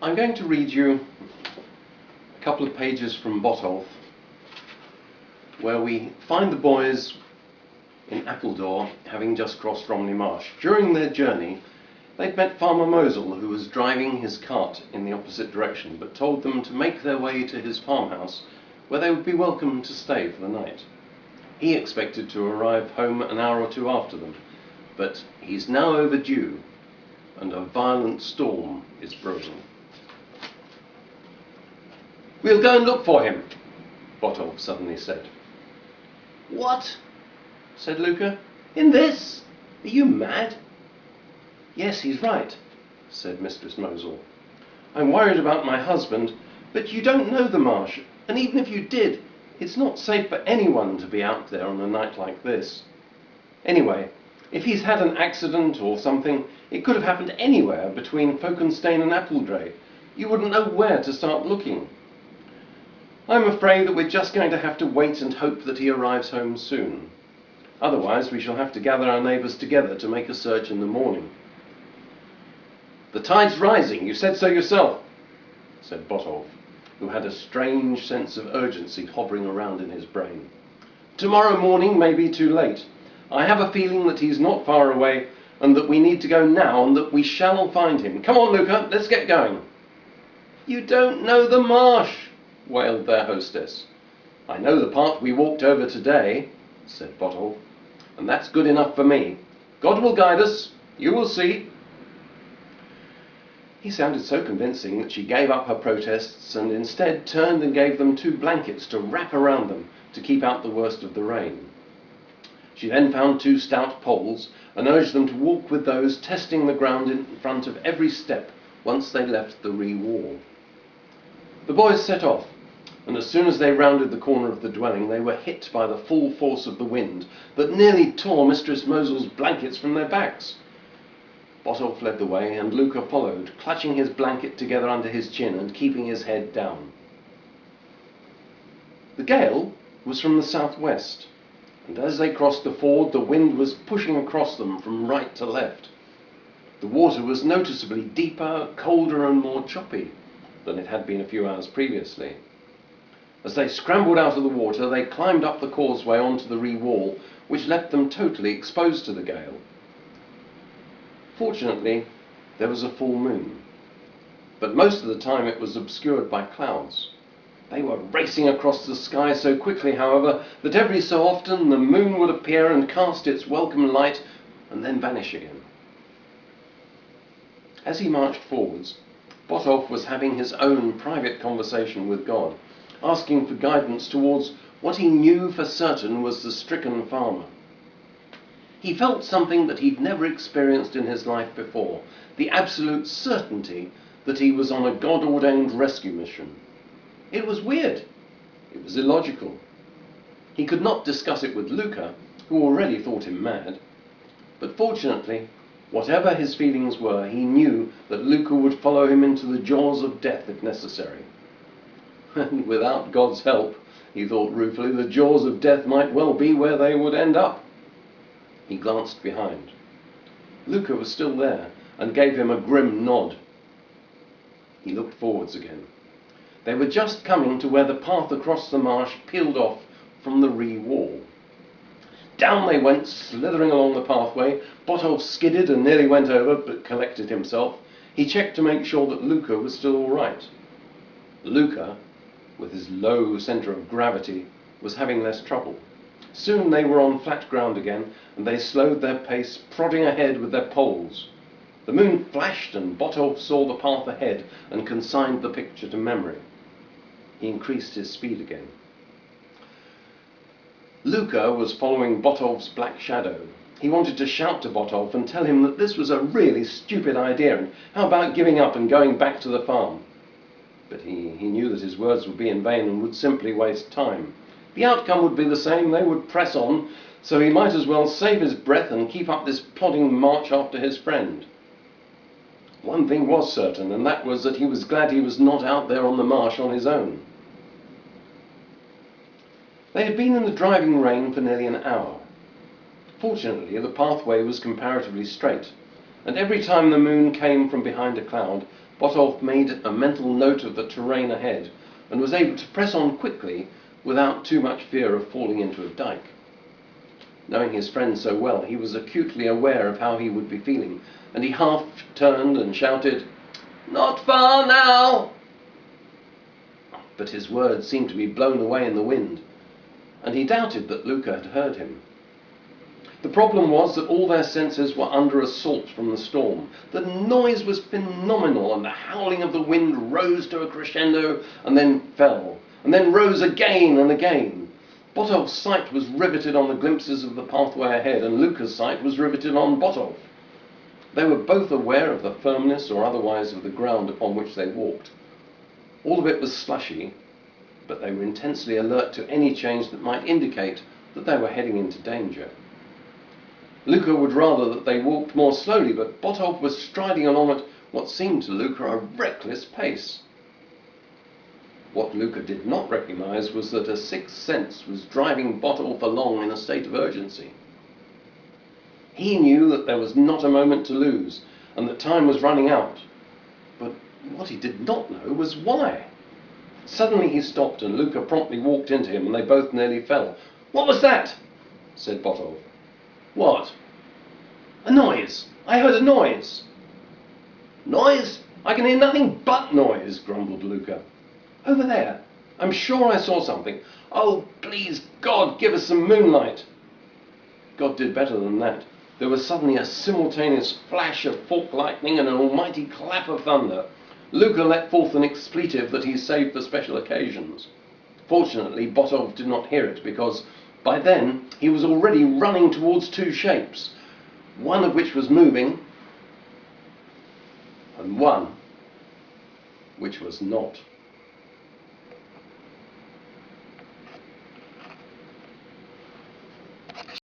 I'm going to read you a couple of pages from Botolph, where we find the boys in Appledore having just crossed Romney Marsh. During their journey, they'd met Farmer Mosel, who was driving his cart in the opposite direction, but told them to make their way to his farmhouse, where they would be welcome to stay for the night. He expected to arrive home an hour or two after them, but he's now overdue, and a violent storm is brewing. "We'll go and look for him," Botolph suddenly said. "What?" said Luca. "In this? Are you mad?" "Yes, he's right," said Mistress Mosel. "I'm worried about my husband, but you don't know the marsh, and even if you did, it's not safe for anyone to be out there on a night like this. Anyway, if he's had an accident or something, it could have happened anywhere between Folkenstein and Appledray. You wouldn't know where to start looking. I'm afraid that we're just going to have to wait and hope that he arrives home soon. Otherwise, we shall have to gather our neighbours together to make a search in the morning." "The tide's rising, you said so yourself," said Botolph, who had a strange sense of urgency hovering around in his brain. "Tomorrow morning may be too late. I have a feeling that he's not far away, and that we need to go now, and that we shall find him. Come on, Luca, let's get going." "You don't know the marsh," wailed their hostess. "I know the part we walked over today," said Botolph, "and that's good enough for me. God will guide us, you will see." He sounded so convincing that she gave up her protests and instead turned and gave them 2 blankets to wrap around them to keep out the worst of the rain. She then found 2 stout poles and urged them to walk with those, testing the ground in front of every step once they left the Ree wall. The boys set off, and as soon as they rounded the corner of the dwelling, they were hit by the full force of the wind that nearly tore Mistress Mosel's blankets from their backs. Botolph led the way, and Luca followed, clutching his blanket together under his chin and keeping his head down. The gale was from the southwest, and as they crossed the ford, the wind was pushing across them from right to left. The water was noticeably deeper, colder, and more choppy than it had been a few hours previously. As they scrambled out of the water, they climbed up the causeway onto the Ree wall, which left them totally exposed to the gale. Fortunately, there was a full moon, but most of the time it was obscured by clouds. They were racing across the sky so quickly, however, that every so often the moon would appear and cast its welcome light and then vanish again. As he marched forwards, Botolph was having his own private conversation with God, asking for guidance towards what he knew for certain was the stricken farmer. He felt something that he'd never experienced in his life before, the absolute certainty that he was on a God-ordained rescue mission. It was weird. It was illogical. He could not discuss it with Luca, who already thought him mad. But fortunately, whatever his feelings were, he knew that Luca would follow him into the jaws of death if necessary. And without God's help, he thought ruefully, the jaws of death might well be where they would end up. He glanced behind. Luca was still there and gave him a grim nod. He looked forwards again. They were just coming to where the path across the marsh peeled off from the Ree wall. Down they went, slithering along the pathway. Botolph skidded and nearly went over, but collected himself. He checked to make sure that Luca was still all right. Luca, with his low centre of gravity, was having less trouble. Soon they were on flat ground again, and they slowed their pace, prodding ahead with their poles. The moon flashed, and Botolph saw the path ahead and consigned the picture to memory. He increased his speed again. Luca was following Botolph's black shadow. He wanted to shout to Botolph and tell him that this was a really stupid idea, and how about giving up and going back to the farm? But he knew that his words would be in vain and would simply waste time. The outcome would be the same. They would press on, so he might as well save his breath and keep up this plodding march after his friend. One thing was certain, and that was that he was glad he was not out there on the marsh on his own. They had been in the driving rain for nearly an hour. Fortunately, the pathway was comparatively straight, and every time the moon came from behind a cloud, Botolph made a mental note of the terrain ahead and was able to press on quickly without too much fear of falling into a dike. Knowing his friend so well, he was acutely aware of how he would be feeling, and he half turned and shouted, "Not far now!" But his words seemed to be blown away in the wind, and he doubted that Luca had heard him. The problem was that all their senses were under assault from the storm. The noise was phenomenal, and the howling of the wind rose to a crescendo and then fell, and then rose again and again. Botolph's sight was riveted on the glimpses of the pathway ahead, and Luca's sight was riveted on Botolph. They were both aware of the firmness or otherwise of the ground upon which they walked. All of it was slushy, but they were intensely alert to any change that might indicate that they were heading into danger. Luca would rather that they walked more slowly, but Botolph was striding along at what seemed to Luca a reckless pace. What Luca did not recognize was that a sixth sense was driving Botolph along in a state of urgency. He knew that there was not a moment to lose, and that time was running out. But what he did not know was why. Suddenly he stopped, and Luca promptly walked into him, and they both nearly fell. "What was that?" said Botolph. "What?" "A noise. I heard a noise." "Noise? I can hear nothing but noise," grumbled Luca. "Over there. I'm sure I saw something. Oh, please, God, give us some moonlight." God did better than that. There was suddenly a simultaneous flash of forked lightning and an almighty clap of thunder. Luca let forth an expletive that he saved for special occasions. Fortunately, Botolph did not hear it, because by then he was already running towards two shapes, one of which was moving, and one which was not.